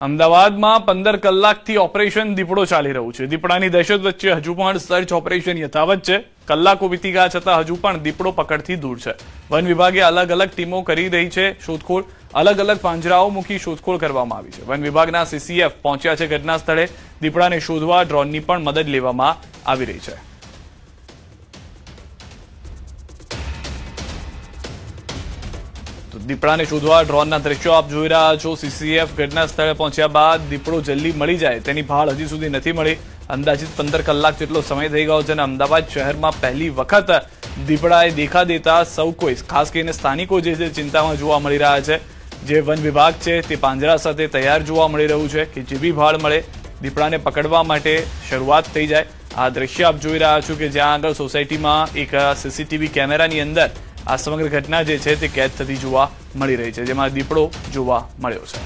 અમદાવાદમાં 15 કલાકથી ઓપરેશન દીપડો ચાલી રહ્યું છે। દીપડાની દહેશત વચ્ચે હજુ પણ સર્ચ ઓપરેશન યથાવત છે। કલાકો વીતી ગયા છતાં હજુ પણ દીપડો પકડથી દૂર છે। વન વિભાગે અલગ અલગ ટીમો કરી રહી છે શોધખોળ। અલગ અલગ પાંજરાઓ મૂકી શોધખોળ કરવામાં આવી છે। વન વિભાગના સીસીએફ પહોંચ્યા છે ઘટના સ્થળે। દીપડાને શોધવા ડ્રોનની પણ મદદ લેવામાં આવી રહી છે। દીપડાને શોધવા ડ્રોનના દ્રશ્યો આપ જોઈ રહ્યા છો। સીસીએફ ઘટના સ્થળે પહોંચ્યા બાદ દીપડો જલ્દી મળી જાય તેની ભાળ હજી સુધી નથી મળી। અંદાજિત 15 કલાક જેટલો સમય થઈ ગયો છે અને અમદાવાદ શહેરમાં પહેલી વખત દીપડાએ દેખા દેતા સૌ કોઈ ખાસ કરીને સ્થાનિકો જે છે ચિંતામાં જોવા મળી રહ્યા છે। જે વન વિભાગ છે તે પાંજરા સાથે તૈયાર જોવા મળી રહ્યું છે કે જેવી ભાળ મળે દીપડાને પકડવા માટે શરૂઆત થઈ જાય। આ દ્રશ્ય આપ જોઈ રહ્યા છો કે જ્યાં આગળ સોસાયટીમાં એક સીસીટીવી કેમેરાની અંદર આ સમગ્ર ઘટના જે છે તે કેદ થતી જોવા મળી રહી છે, જેમાં દીપડો જોવા મળ્યો છે।